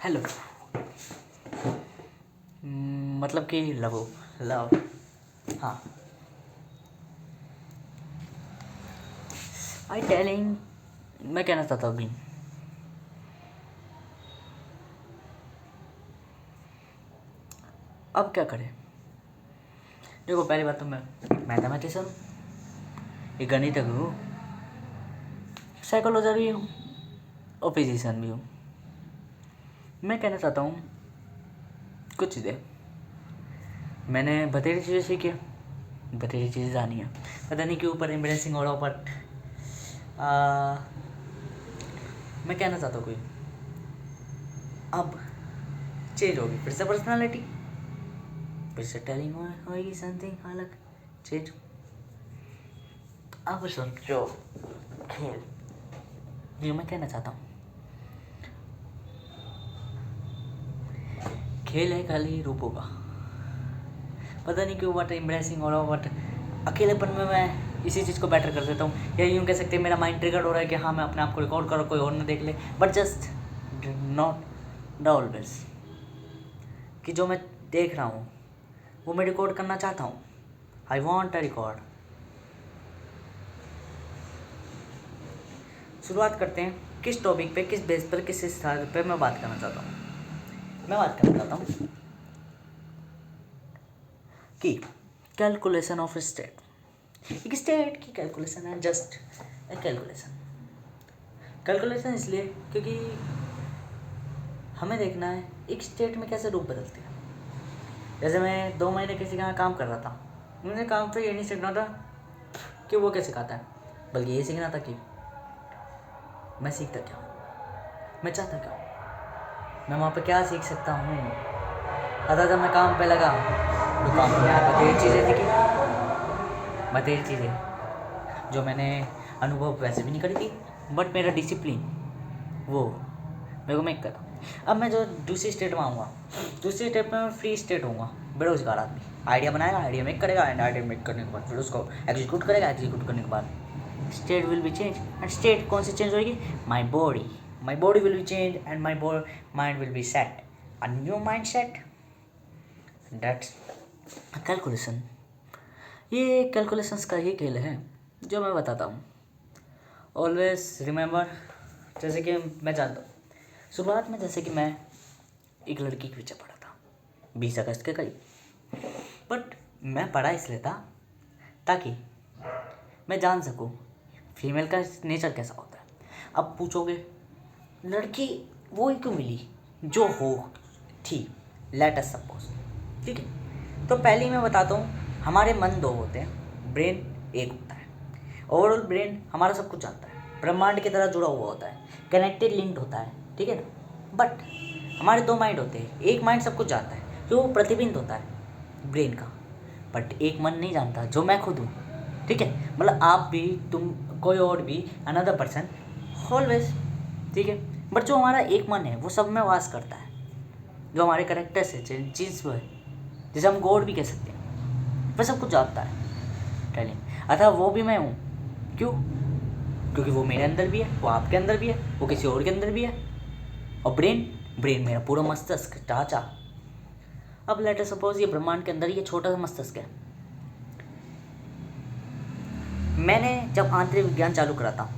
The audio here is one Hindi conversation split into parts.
हेलो। मतलब कि लव। हाँ। I telling. मैं कहना चाहता हूँ अभी अब क्या करें। देखो, पहली बात तो मैं मैथमेटिशियन, एक गणितज्ञ हूँ, साइकोलॉजर भी हूँ और फिजिशियन भी हूँ। मैं कहना चाहता हूँ कुछ चीज़ें मैंने बथेरी चीज़ें सीखी है, बथेरी चीज़ें जानी है। पता नहीं क्यों पर एम्बेरेसिंग हो रहा हो, बट मैं कहना चाहता हूँ कोई अब चेंज होगी, फिर से पर्सनालिटी, फिर से टेलिंग होगी समथिंग अलग चेंज। अब सोचो खेल, ये मैं कहना चाहता हूँ खेल है खाली रूपों का। पता नहीं क्यों बट एम्ब्रेसिंग हो रहा हो, बट अकेलेपन में मैं इसी चीज़ को बेटर कर देता हूँ, या यूँ कह सकते हैं मेरा माइंड ट्रिगर हो रहा है कि हाँ मैं अपने आप को रिकॉर्ड करो, कोई और ना देख ले, but just not the always कि जो मैं देख रहा हूँ वो मैं रिकॉर्ड करना चाहता हूँ। I want a record. शुरुआत करते हैं किस टॉपिक पे, किस बेस पर, किस स्तर पे मैं बात करना चाहता हूँ। मैं बात करना चाहता हूँ कि कैलकुलेशन ऑफ स्टेट। एक स्टेट की कैलकुलेशन है, जस्ट ए कैलकुलेशन। कैलकुलेशन इसलिए क्योंकि हमें देखना है एक स्टेट में कैसे रूप बदलते हैं। जैसे मैं 2 महीने किसी के यहाँ काम कर रहा था, मुझे काम पे ये नहीं सीखना था कि वो क्या सिखाता है, बल्कि ये सीखना था कि मैं सीखता क्या हूँ, मैं चाहता क्या हूँ, मैं वहाँ पे क्या सीख सकता हूँ। अतः जब मैं काम पे लगा तो काम में बतेरी चीज़ें सीखी, बतेरी चीज़ें जो मैंने अनुभव वैसे भी नहीं करी थी, बट मेरा डिसिप्लिन वो मेरे को मैं करा। अब मैं जो दूसरी स्टेट में आऊँगा, दूसरी स्टेट में मैं फ्री स्टेट होऊंगा, बेरोजगार आदमी। आइडिया बनाएगा, आइडिया मेक करेगा, एंड आइडिया मेक करने के बाद फिर उसको एग्जीक्यूट करेगा, एग्जीक्यूट करने के बाद state will be change. And state कौन सी चेंज होगी? My body will be change and my mind will be set, a new mind set. That's calculation. ये कैलकुलेशंस का ही खेल है जो मैं बताता हूँ। ऑलवेज रिमेंबर, जैसे कि मैं जानता हूँ शुरुआत में, जैसे कि मैं एक लड़की के पीछे पड़ा था 20 अगस्त के करीब, बट मैं पढ़ा इसलिए था ताकि मैं जान सकूं फीमेल का नेचर कैसा होता है। अब पूछोगे लड़की वो ही क्यों मिली जो हो थी, लेट अस सपोज, ठीक है। तो पहले ही मैं बताता हूँ हमारे मन 2 होते हैं, ब्रेन 1 होता है। ओवरऑल ब्रेन हमारा सब कुछ जानता है, ब्रह्मांड की तरह जुड़ा हुआ होता है, कनेक्टेड लिंक्ड होता है, ठीक है ना। बट हमारे 2 माइंड होते हैं, एक माइंड सब कुछ जानता है जो प्रतिबिंब होता है ब्रेन का, बट एक मन नहीं जानता जो मैं खुद हूँ, ठीक है। मतलब आप भी, तुम, कोई और भी, अनदर पर्सन, ऑलवेज, ठीक है। बट जो हमारा एक मन है वो सब में वास करता है, जो हमारे करेक्टर्स है, चीज़ वो है, जिसे हम गॉड भी कह सकते हैं, वह सब कुछ जानता है टेलिंग। अतः वो भी मैं हूँ। क्यों? क्योंकि वो मेरे अंदर भी है, वो आपके अंदर भी है, वो किसी और के अंदर भी है। और ब्रेन मेरा पूरा मस्तिष्क ढांचा। अब लेट अस सपोज ये ब्रह्मांड के अंदर ये छोटा सा मस्तिष्क है। मैंने जब आंतरिक विज्ञान चालू करा था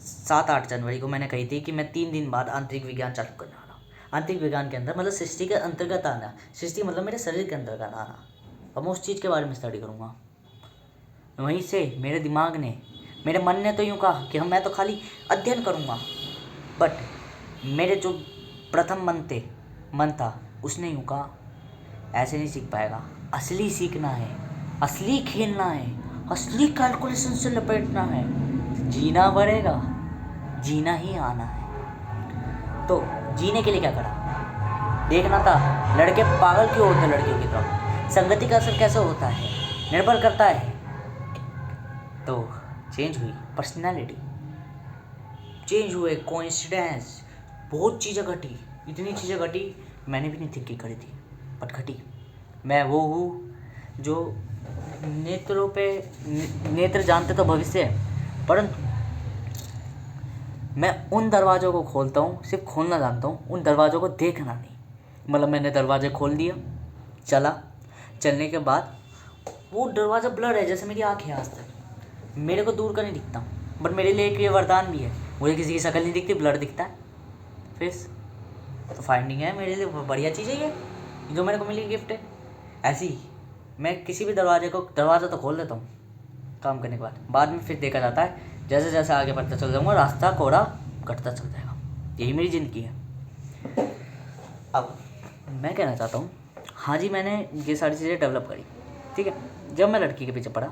7-8 जनवरी को, मैंने कही थी कि मैं 3 दिन बाद आंतरिक विज्ञान चालू करने वाला हूँ। आंतरिक विज्ञान के अंदर मतलब सृष्टि के अंतर्गत आना, सृष्टि मतलब मेरे शरीर के अंतर्गत आना, और मैं उस चीज़ के बारे में स्टडी करूँगा। वहीं से मेरे दिमाग ने, मेरे मन ने तो यूँ कहा कि मैं तो खाली अध्ययन करूँगा, बट मेरे जो प्रथम मन था उसने यूँ कहा ऐसे नहीं सीख पाएगा, असली सीखना है, असली खेलना है, असली कैलकुलेशन से लपेटना है, जीना पड़ेगा, जीना ही आना है। तो जीने के लिए क्या करा, देखना था लड़के पागल क्यों होते हैं लड़कियों की तरफ, संगति का असर कैसे होता है, निर्भर करता है। तो चेंज हुई पर्सनालिटी, चेंज हुए कोइंसिडेंस, बहुत चीज़ें घटी, इतनी चीज़ें घटी मैंने भी नहीं थिंक की करी थी, बट घटी। मैं वो हूँ जो नेत्रों पे नेत्र जानते तो भविष्य है, परंतु मैं उन दरवाज़ों को खोलता हूँ, सिर्फ खोलना जानता हूँ, उन दरवाज़ों को देखना नहीं। मतलब मैंने दरवाज़े खोल दिया, चलने के बाद वो दरवाज़ा ब्लर है, जैसे मेरी आँख है आज तक, मेरे को दूर का नहीं दिखता। बट मेरे लिए एक ये वरदान भी है, मुझे किसी की शक्ल नहीं दिखती, ब्लर दिखता है फेस। तो फाइंडिंग है मेरे लिए बढ़िया चीज़ है ये, जो मेरे को मिली गिफ्ट है। ऐसी ही मैं किसी भी दरवाज़ा तो खोल देता हूँ काम करने के बाद में फिर देखा जाता है, जैसे जैसे आगे बढ़ता चल जाऊँगा रास्ता कोड़ा घटता चल जाएगा। यही मेरी ज़िंदगी है। अब मैं कहना चाहता हूँ, हाँ जी, मैंने ये सारी चीज़ें डेवलप करी, ठीक है। जब मैं लड़की के पीछे पड़ा,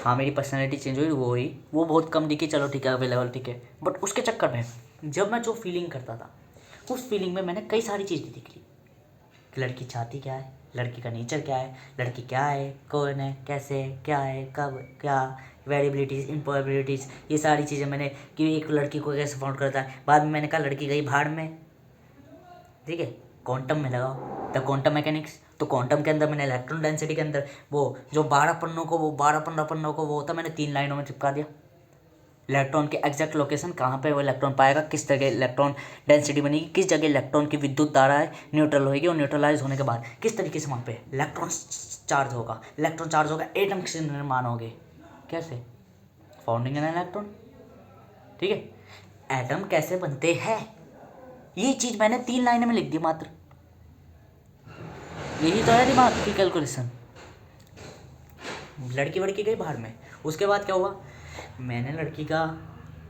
हाँ मेरी पर्सनैलिटी चेंज हुई, वो बहुत कम दिखी, चलो ठीक है अवेलेबल, ठीक है। बट उसके चक्कर में जब मैं जो फीलिंग करता था, उस फीलिंग में मैंने कई सारी चीज़ें देख ली कि लड़की चाहती क्या है, लड़की का नेचर क्या है, लड़की क्या है, कौन है, कैसे, क्या है, कब, क्या, वेरिएबिलिटीज़, इम्पॉसिबिलिटीज़, ये सारी चीज़ें मैंने, कि एक लड़की को कैसे फाउंड करता है। बाद में मैंने कहा लड़की गई भाड़ में, ठीक है। क्वांटम में लगाओ, द क्वांटम मैकेनिक्स। तो क्वांटम के अंदर मैंने इलेक्ट्रॉन डेंसिटी के अंदर वो जो 12 पन्नों को, वो 12-15 पन्नों को वो होता, मैंने 3 लाइनों में चिपका दिया। इलेक्ट्रॉन के एग्जैक्ट लोकेशन, कहाँ पे वो इलेक्ट्रॉन पाएगा, किस जगह इलेक्ट्रॉन डेंसिटी बनेगी, किस जगह इलेक्ट्रॉन की विद्युत धारा है न्यूट्रल होगी, और न्यूट्रलाइज होने के बाद किस तरीके से वहाँ पे इलेक्ट्रॉन चार्ज होगा, एटम के निर्माण होंगे, कैसे, फाउंडिंग एन इलेक्ट्रॉन, ठीक है। एटम कैसे बनते हैं, ये चीज़ मैंने 3 लाइनों में लिख दी मात्र। यही तो है दिमाग की कैलकुलेशन। लड़की वड़की गई बाहर में, उसके बाद क्या हुआ, मैंने लड़की का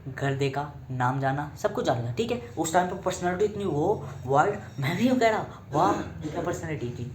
घर देखा, नाम जाना, सब कुछ जाना, ठीक है। उस टाइम पे पर्सनालिटी इतनी वो वाइड, मैं भी यूँ कह रहा वाह क्या पर्सनालिटी थी।